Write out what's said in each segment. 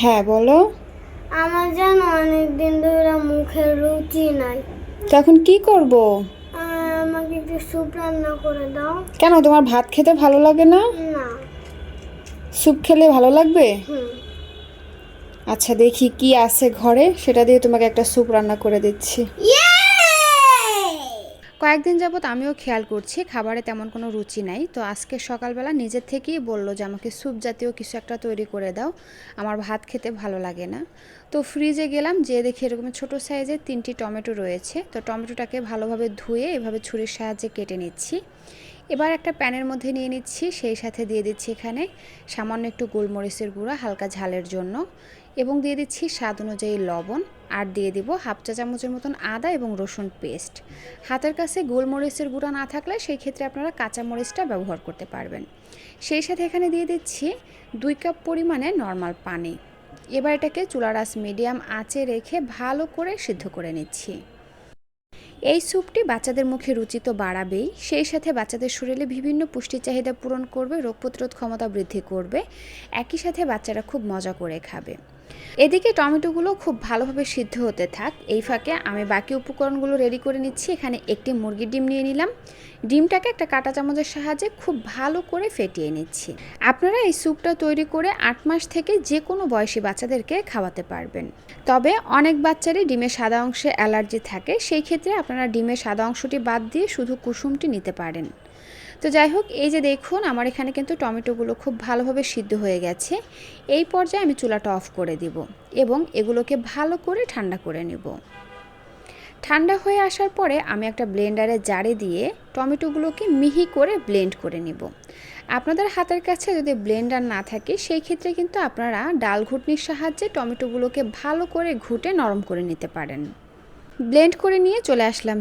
হ্যাঁ বলো। আমার জানো অনেকদিন ধরে মুখের রুচি নাই। তো এখন কি করব? আমাকে একটু স্যুপ রান্না করে দাও। কেন, তোমার ভাত খেতে ভালো লাগে না? না। স্যুপ খেলে ভালো লাগবে? হুম। আচ্ছা, দেখি কি আছে ঘরে, সেটা দিয়ে তোমাকে একটা স্যুপ রান্না করে দিচ্ছি। কয়েকদিন যাবত আমিও খেয়াল করছি খাবারে তেমন কোনো রুচি নাই, তো আজকে সকালবেলা নিজের থেকেই বললো যে আমাকে স্যুপ জাতীয় কিছু একটা তৈরি করে দাও, আমার ভাত খেতে ভালো লাগে না। তো ফ্রিজে গেলাম, যেয়ে দেখি এরকম ছোটো সাইজের 3টি টমেটো রয়েছে। তো টমেটোটাকে ভালোভাবে ধুয়ে এভাবে ছুরির সাহায্যে কেটে নিচ্ছি। এবার একটা প্যানের মধ্যে নিয়ে নিচ্ছি, সেই সাথে দিয়ে দিচ্ছি এখানে সামান্য একটু গোলমরিচের গুঁড়া হালকা ঝালের জন্য, এবং দিয়ে দিচ্ছি স্বাদ অনুযায়ী লবণ, আর দিয়ে দিব হাফ চা চামচের মতন আদা এবং রসুন পেস্ট। হাতের কাছে গোলমরিচের গুঁড়া না থাকলে সেই ক্ষেত্রে আপনারা কাঁচা মরিচটা ব্যবহার করতে পারবেন। সেই সাথে এখানে দিয়ে দিচ্ছি 2 কাপ পরিমাণে নর্মাল পানি। এবার এটাকে চুলার আঁচ মিডিয়াম আঁচে রেখে ভালো করে সিদ্ধ করে নিচ্ছি। এই স্যুপটি বাচ্চাদের মুখে রুচি তো বাড়াবেই, সেই সাথে বাচ্চাদের শরীরে বিভিন্ন পুষ্টি চাহিদা পূরণ করবে, রোগ প্রতিরোধ ক্ষমতা বৃদ্ধি করবে, একই সাথে বাচ্চারা খুব মজা করে খাবে। এদিকে টমেটোগুলো খুব ভালোভাবে সিদ্ধ হতে থাক, এই ফাঁকে আমি বাকি উপকরণগুলো রেডি করে নিচ্ছি। এখানে একটি মুরগির ডিম নিয়ে নিলাম, ডিমটাকে একটা কাঁটা চামচের সাহায্যে খুব ভালো করে ফেটিয়ে নিচ্ছি। আপনারা এই স্যুপটা তৈরি করে 8 মাস থেকে যে কোনো বয়সী বাচ্চাদেরকে খাওয়াতে পারবেন। তবে অনেক বাচ্চারই ডিমের সাদা অংশে অ্যালার্জি থাকে, সেই ক্ষেত্রে আপনারা ডিমের সাদা অংশটি বাদ দিয়ে শুধু কুসুমটি নিতে পারেন। তো যাই হোক, এই যে দেখুন আমার এখানে কিন্তু টমেটোগুলো খুব ভালোভাবে সিদ্ধ হয়ে গেছে। এই পর্যায়ে আমি চুলাটা অফ করে দিব এবং এগুলোকে ভালো করে ঠান্ডা করে নেব। ঠান্ডা হয়ে আসার পরে আমি একটা ব্লেন্ডারের জারে দিয়ে টমেটোগুলোকে মিহি করে ব্লেন্ড করে নিব। আপনাদের হাতের কাছে যদি ব্লেন্ডার না থাকে সেই ক্ষেত্রে কিন্তু আপনারা ডাল ঘুটনির সাহায্যে টমেটোগুলোকে ভালো করে ঘুটে নরম করে নিতে পারেন। ব্লেন্ড করে নিয়ে চলে আসলাম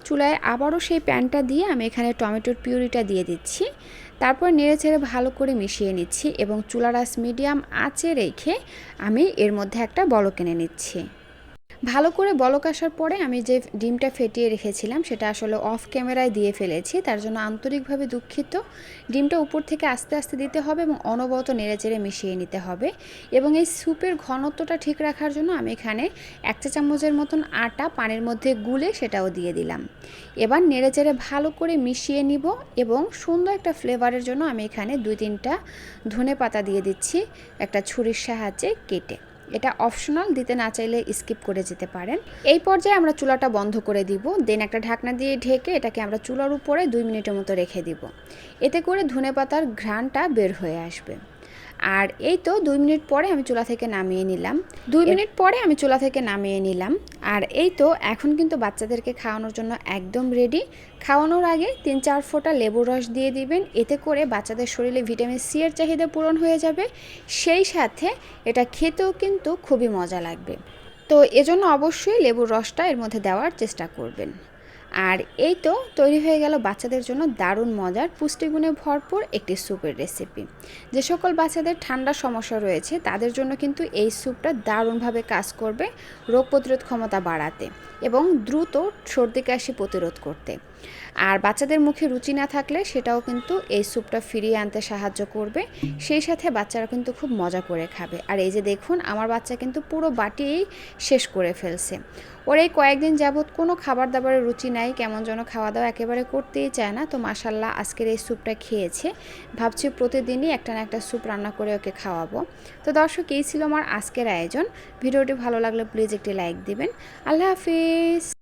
চুলায় আবারও সেই প্যানটা দিয়ে আমি এখানে টমেটোর পিউরিটা দিয়ে দিচ্ছি। তারপর নেড়েচেড়ে ভালো করে মিশিয়ে নিচ্ছি এবং চুলার আঁচ মিডিয়াম আঁচে রেখে আমি এর মধ্যে একটা বলক এনে নিচ্ছি। ভালো করে বলক আসার পরে আমি যে ডিমটা ফেটিয়ে রেখেছিলাম সেটা আসলে অফ ক্যামেরায় দিয়ে ফেলেছি, তার জন্য আন্তরিকভাবে দুঃখিত। ডিমটা উপর থেকে আস্তে আস্তে দিতে হবে এবং অনবরত নেড়েচেড়ে মিশিয়ে নিতে হবে। এবং এই স্যুপের ঘনত্বটা ঠিক রাখার জন্য আমি এখানে 1 চা চামচের মতন আটা পানির মধ্যে গুলে সেটাও দিয়ে দিলাম। এবার নেড়েচেড়ে ভালো করে মিশিয়ে নিব এবং সুন্দর একটা ফ্লেভারের জন্য আমি এখানে 2-3টা ধনে পাতা দিয়ে দিচ্ছি একটা ছুরির সাহায্যে কেটে। এটা অপশনাল, দিতে না চাইলে স্কিপ করে যেতে পারেন। এই পর্যায়ে আমরা চুলাটা বন্ধ করে দিব, দেন একটা ঢাকনা দিয়ে ঢেকে এটাকে আমরা চুলার উপরে 2 মিনিটের মতো রেখে দিব। এতে করে ধনেপাতার ঘ্রাণটা বের হয়ে আসবে। আর এই তো 2 মিনিট পরে আমি চুলা থেকে নামিয়ে নিলাম। 2 মিনিট পরে আমি চুলা থেকে নামিয়ে নিলাম। আর এই তো এখন কিন্তু বাচ্চাদেরকে খাওয়ানোর জন্য একদম রেডি। খাওয়ানোর আগে 3-4 ফোঁটা লেবুর রস দিয়ে দিবেন, এতে করে বাচ্চাদের শরীরে ভিটামিন সি এর চাহিদা পূরণ হয়ে যাবে, সেই সাথে এটা খেতেও কিন্তু খুবই মজা লাগবে। তো এজন্য অবশ্যই লেবুর রসটা এর মধ্যে দেওয়ার চেষ্টা করবেন। আর এই তো তৈরি হয়ে গেল বাচ্চাদের জন্য দারুণ মজার পুষ্টিগুণে ভরপুর একটি স্যুপের রেসিপি। যে সকল বাচ্চাদের ঠান্ডার সমস্যা রয়েছে তাদের জন্য কিন্তু এই স্যুপটা দারুণভাবে কাজ করবে রোগ প্রতিরোধ ক্ষমতা বাড়াতে এবং দ্রুত সর্দি কাশি প্রতিরোধ করতে। আর বাচ্চাদের মুখে রুচি না থাকলে সেটাও কিন্তু এই স্যুপটা ফিরিয়ে আনতে সাহায্য করবে, সেই সাথে বাচ্চারা কিন্তু খুব মজা করে খাবে। আর এই যে দেখুন আমার বাচ্চা কিন্তু পুরো বাটিই শেষ করে ফেলছে। ওর এই কয়েকদিন যাবৎ কোনো খাবার দাবারের রুচি নাই, কেমন যেন খাওয়া দাওয়া একেবারে করতেই চায় না। তো মাশাল্লাহ আজকের এই স্যুপটা খেয়েছে, ভাবছি প্রতিদিনই একটা না একটা স্যুপ রান্না করে ওকে খাওয়াবো। তো দর্শক, এই ছিল আমার আজকের আয়োজন। ভিডিওটি ভালো লাগলে প্লিজ একটি লাইক দিবেন। আল্লাহ হাফিজ।